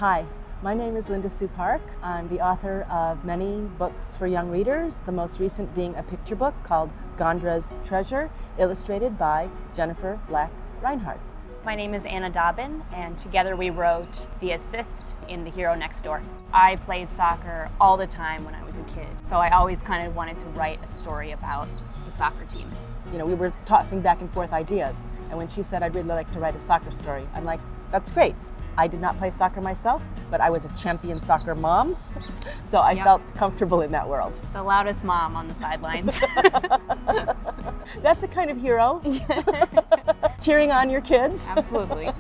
Hi, my name is Linda Sue Park. I'm the author of many books for young readers, the most recent being a picture book called Gondra's Treasure, illustrated by Jennifer Black Reinhardt. My name is Anna Dobbin, and together we wrote The Assist in The Hero Next Door. I played soccer all the time when I was a kid, so I always kind of wanted to write a story about the soccer team. You know, we were tossing back and forth ideas, and when she said, I'd really like to write a soccer story, I'm like, that's great. I did not play soccer myself, but I was a champion soccer mom, so I felt comfortable in that world. The loudest mom on the sidelines. That's a kind of hero. Cheering on your kids. Absolutely.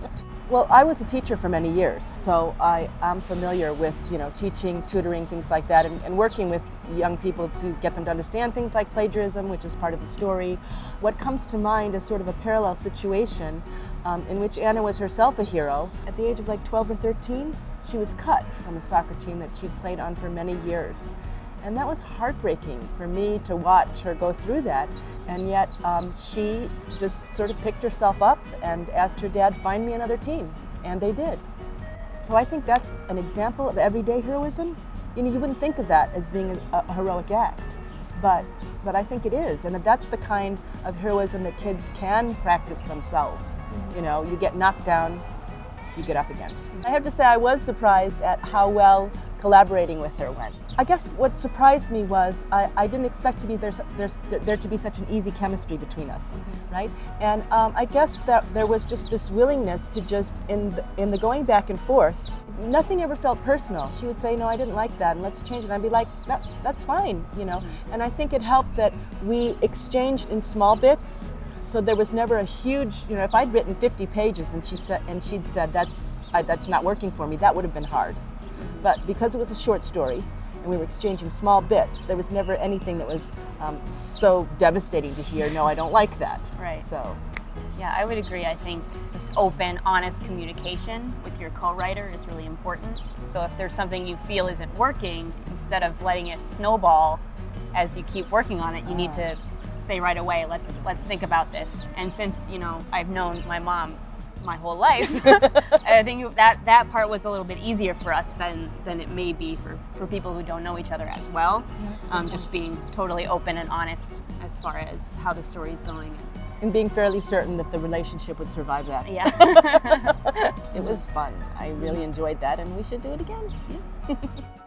Well, I was a teacher for many years, so I am familiar with, teaching, tutoring, things like that, and working with young people to get them to understand things like plagiarism, which is part of the story. What comes to mind is sort of a parallel situation in which Anna was herself a hero. At the age of like 12 or 13, she was cut from a soccer team that she'd played on for many years. And that was heartbreaking for me to watch her go through that. And yet she just sort of picked herself up and asked her dad, find me another team. And they did. So I think that's an example of everyday heroism. You wouldn't think of that as being a heroic act, but I think it is. And that's the kind of heroism that kids can practice themselves. You get knocked down, you get up again. I have to say I was surprised at how well collaborating with her went. I guess what surprised me was I didn't expect to be there to be such an easy chemistry between us, right? And I guess that there was just this willingness to just, in the going back and forth, nothing ever felt personal. She would say, no, I didn't like that, and let's change it. And I'd be like, that's fine, And I think it helped that we exchanged in small bits, so there was never a huge, if I'd written 50 pages and she'd said, that's not working for me, that would have been hard. But because it was a short story, and we were exchanging small bits, there was never anything that was so devastating to hear, no, I don't like that. Right. So. Yeah, I would agree. I think just open, honest communication with your co-writer is really important. So if there's something you feel isn't working, instead of letting it snowball as you keep working on it, you need to say right away, let's think about this. And since, I've known my mom my whole life, I think that part was a little bit easier for us than it may be for people who don't know each other as well. Just being totally open and honest as far as how the story's going. And being fairly certain that the relationship would survive that. Yeah. It was fun. I really enjoyed that, and we should do it again. Yeah.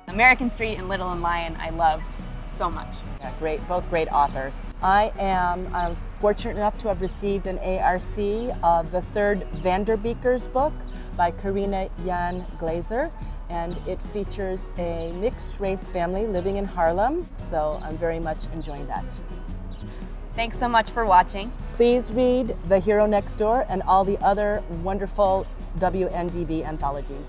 American Street and Little and Lion I loved so much. Yeah, great, both great authors. I am fortunate enough to have received an ARC of the third Vanderbeekers book by Karina Jan Glazer, and it features a mixed race family living in Harlem, so I'm very much enjoying that. Thanks so much for watching. Please read The Hero Next Door and all the other wonderful WNDB anthologies.